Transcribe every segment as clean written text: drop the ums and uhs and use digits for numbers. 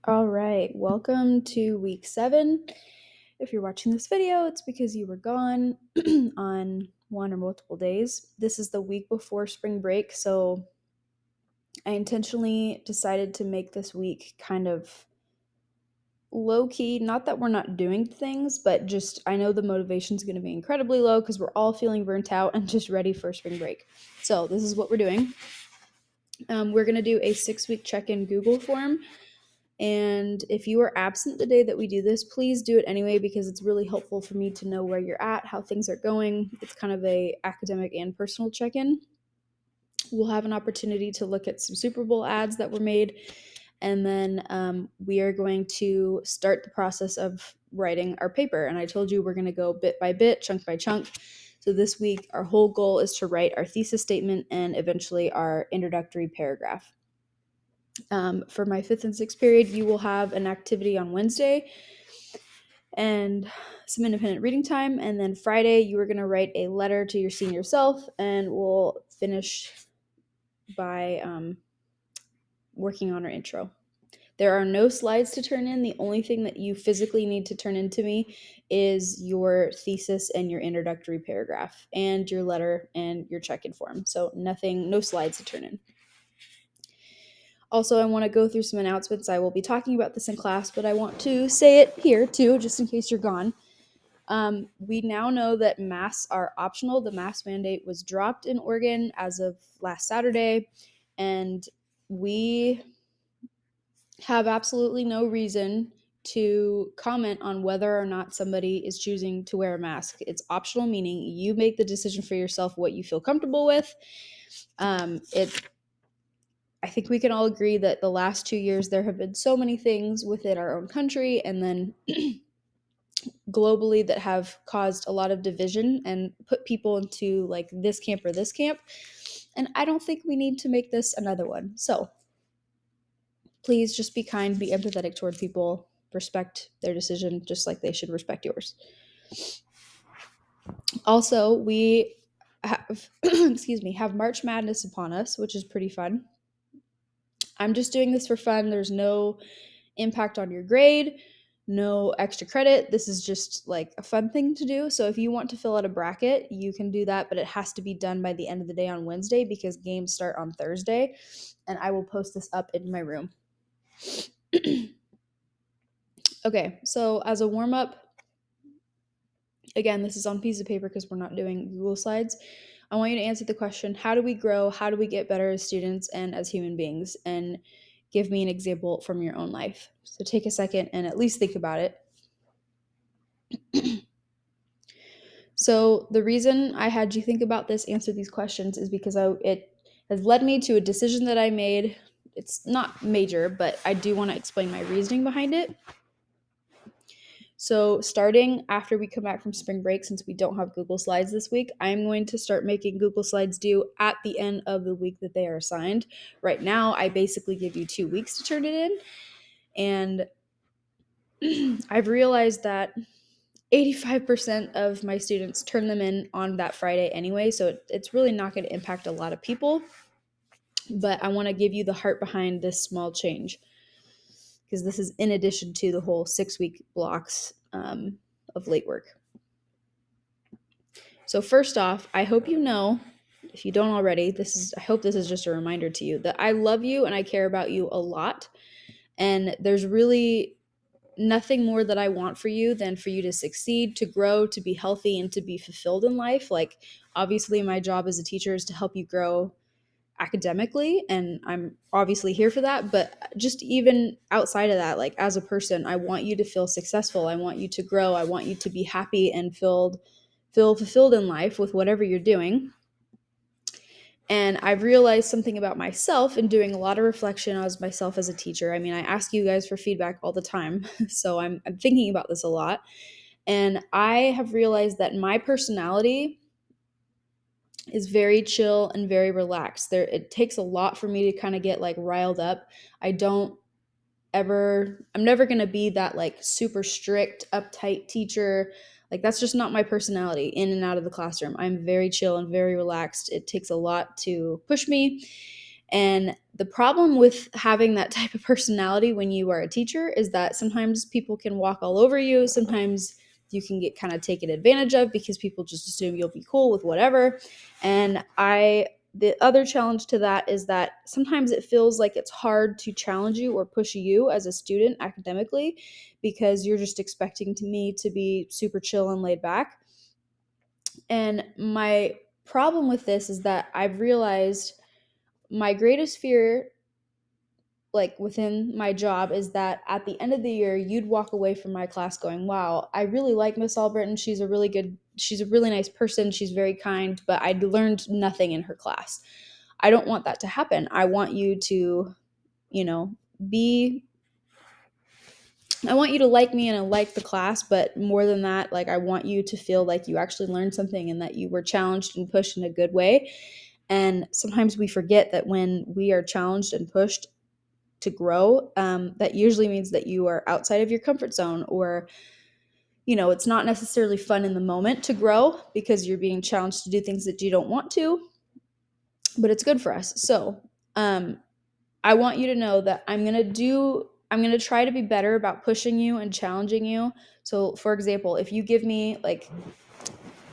All right, welcome to week 7. If you're watching this video, it's because you were gone on one or multiple days. This is the week before spring break, so I intentionally decided to make this week kind of low key. Not that we're not doing things, but just I know the motivation is going to be incredibly low because we're all feeling burnt out and just ready for spring break. So, this is what we're doing. We're going to do a 6-week check in Google form. And if you are absent the day that we do this, please do it anyway because it's really helpful for me to know where you're at, how things are going. It's kind of a academic and personal check-in. We'll have an opportunity to look at some Super Bowl ads that were made, and then we are going to start the process of writing our paper. And I told you we're going to go bit by bit, chunk by chunk. So this week, our whole goal is to write our thesis statement and eventually our introductory paragraph. For my 5th and 6th period, you will have an activity on Wednesday and some independent reading time. And then Friday, you are going to write a letter to your senior self, and we'll finish by working on our intro. There are no slides to turn in. The only thing that you physically need to turn in to me is your thesis and your introductory paragraph and your letter and your check-in form. So no slides to turn in. Also, I want to go through some announcements. I will be talking about this in class, but I want to say it here too, just in case you're gone. We now know that masks are optional. The mask mandate was dropped in Oregon as of last Saturday, and we have absolutely no reason to comment on whether or not somebody is choosing to wear a mask. It's optional, meaning you make the decision for yourself what you feel comfortable with. I think we can all agree that the last 2 years there have been so many things within our own country and then globally that have caused a lot of division and put people into like this camp or this camp. And I don't think we need to make this another one. So please just be kind, be empathetic toward people, respect their decision just like they should respect yours. Also, we have have March Madness upon us, which is pretty fun. I'm just doing this for fun. There's no impact on your grade, no extra credit. This is just like a fun thing to do. So if you want to fill out a bracket, you can do that, but it has to be done by the end of the day on Wednesday because games start on Thursday. And I will post this up in my room. Okay, so as a warm up, again, this is on piece of paper because we're not doing Google Slides. I want you to answer the question, how do we grow? How do we get better as students and as human beings? And give me an example from your own life. So take a second and at least think about it. So the reason I had you think about this, answer these questions, is because it has led me to a decision that I made. It's not major, but I do want to explain my reasoning behind it. So starting after we come back from spring break, since we don't have Google Slides this week, I'm going to start making Google Slides due at the end of the week that they are assigned. Right now, I basically give you 2 weeks to turn it in. And I've realized that 85% of my students turn them in on that Friday anyway, so it's really not going to impact a lot of people. But I want to give you the heart behind this small change because this is in addition to the whole 6-week blocks of late work. So first off, I hope you know, if you don't already, I hope this is just a reminder to you that I love you and I care about you a lot. And there's really nothing more that I want for you than for you to succeed, to grow, to be healthy, and to be fulfilled in life. Like, obviously, my job as a teacher is to help you grow academically, and I'm obviously here for that. But just even outside of that, like as a person, I want you to feel successful. I want you to grow. I want you to be happy and feel fulfilled in life with whatever you're doing. And I've realized something about myself in doing a lot of reflection as myself as a teacher. I mean, I ask you guys for feedback all the time, so I'm thinking about this a lot. And I have realized that my personality is very chill and very relaxed. It takes a lot for me to kind of get like riled up. I'm never going to be that like super strict, uptight teacher. Like that's just not my personality in and out of the classroom. I'm very chill and very relaxed. It takes a lot to push me. And the problem with having that type of personality when you are a teacher is that sometimes people can walk all over you. Sometimes you can get kind of taken advantage of because people just assume you'll be cool with whatever. And the other challenge to that is that sometimes it feels like it's hard to challenge you or push you as a student academically because you're just expecting me to be super chill and laid back. And my problem with this is that I've realized my greatest fear, like within my job, is that at the end of the year you'd walk away from my class going, wow, I really like Miss Albritton. She's a really nice person, she's very kind, but I learned nothing in her class. I don't want that to happen. I want you to, you know, be I want you to like me and like the class, but more than that, like I want you to feel like you actually learned something and that you were challenged and pushed in a good way. And sometimes we forget that when we are challenged and pushed to grow, that usually means that you are outside of your comfort zone, or it's not necessarily fun in the moment to grow because you're being challenged to do things that you don't want to, but it's good for us. So um, I want you to know that I'm going to try to be better about pushing you and challenging you. So for example, if you give me like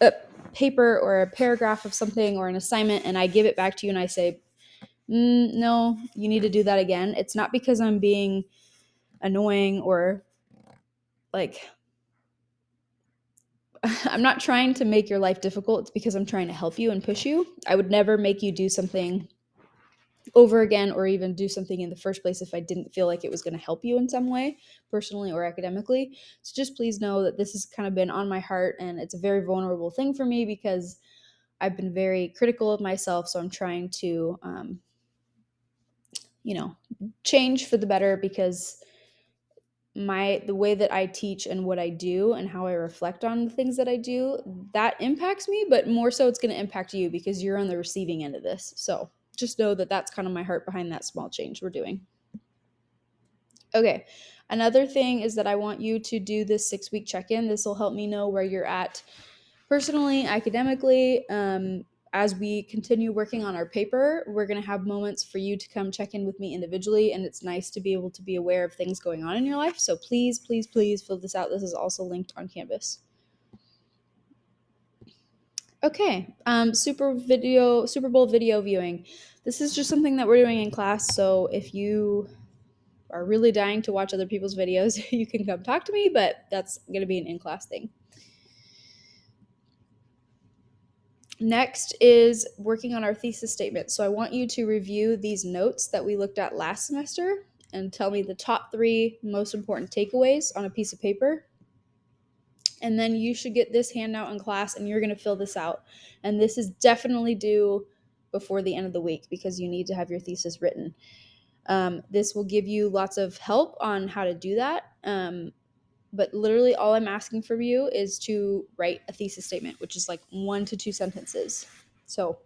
a paper or a paragraph of something or an assignment and I give it back to you and I say, no, you need to do that again, it's not because I'm being annoying or like I'm not trying to make your life difficult. It's because I'm trying to help you and push you. I would never make you do something over again or even do something in the first place if I didn't feel like it was going to help you in some way, personally or academically. So just please know that this has kind of been on my heart, and it's a very vulnerable thing for me because I've been very critical of myself. So I'm trying to, you know, change for the better, because the way that I teach and what I do and how I reflect on the things that I do, that impacts me, but more so it's going to impact you because you're on the receiving end of this. So just know that that's kind of my heart behind that small change we're doing. Okay. Another thing is that I want you to do this 6-week check-in. This will help me know where you're at personally, academically. As we continue working on our paper, we're going to have moments for you to come check in with me individually, and it's nice to be able to be aware of things going on in your life. So please, please, please fill this out. This is also linked on Canvas. Okay, Super Bowl video viewing. This is just something that we're doing in class. So if you are really dying to watch other people's videos, you can come talk to me, but that's going to be an in-class thing. Next is working on our thesis statement. So I want you to review these notes that we looked at last semester and tell me the top 3 most important takeaways on a piece of paper. And then you should get this handout in class and you're going to fill this out. And this is definitely due before the end of the week because you need to have your thesis written. This will give you lots of help on how to do that. But literally all I'm asking from you is to write a thesis statement, which is like 1 to 2 sentences. So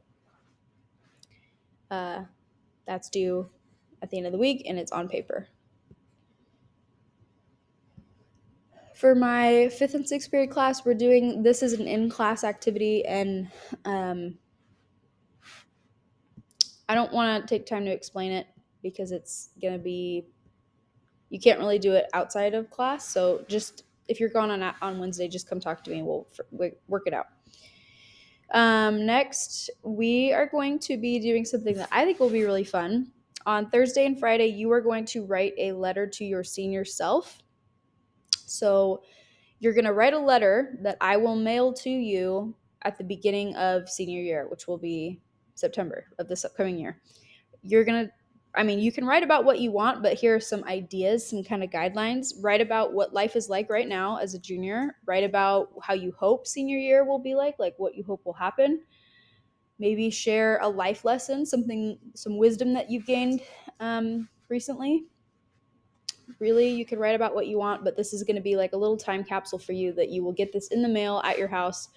that's due at the end of the week and it's on paper. For my 5th and 6th period class, this is an in-class activity, and I don't want to take time to explain it because it's going to be, you can't really do it outside of class. So just, if you're gone on Wednesday, just come talk to me and we'll work it out. Next, we are going to be doing something that I think will be really fun. On Thursday and Friday, you are going to write a letter to your senior self. So you're going to write a letter that I will mail to you at the beginning of senior year, which will be September of this upcoming year. You can write about what you want, but here are some ideas, some kind of guidelines. Write about what life is like right now as a junior. Write about how you hope senior year will be like what you hope will happen. Maybe share a life lesson, some wisdom that you've gained recently. Really, you can write about what you want, but this is going to be like a little time capsule for you that you will get this in the mail at your house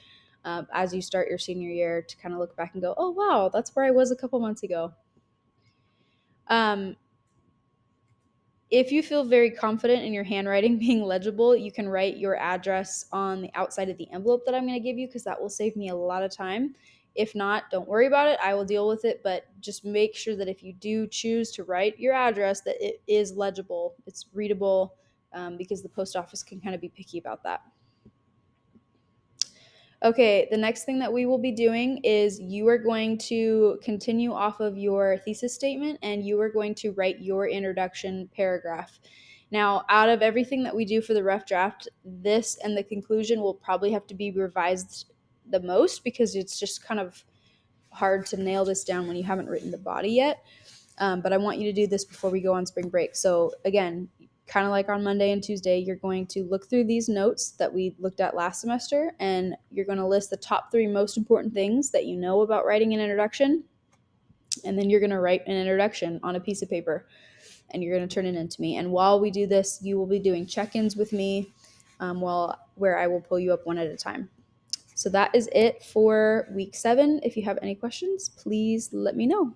as you start your senior year to kind of look back and go, oh, wow, that's where I was a couple months ago. If you feel very confident in your handwriting being legible, you can write your address on the outside of the envelope that I'm going to give you because that will save me a lot of time. If not, don't worry about it. I will deal with it, but just make sure that if you do choose to write your address, that it is legible, it's readable, because the post office can kind of be picky about that. Okay, the next thing that we will be doing is you are going to continue off of your thesis statement and you are going to write your introduction paragraph. Now, out of everything that we do for the rough draft, this and the conclusion will probably have to be revised the most because it's just kind of hard to nail this down when you haven't written the body yet. But I want you to do this before we go on spring break. So, again, kind of like on Monday and Tuesday, you're going to look through these notes that we looked at last semester, and you're going to list the top 3 most important things that you know about writing an introduction. And then you're going to write an introduction on a piece of paper, and you're going to turn it into me. And while we do this, you will be doing check-ins with me, where I will pull you up one at a time. So that is it for week 7. If you have any questions, please let me know.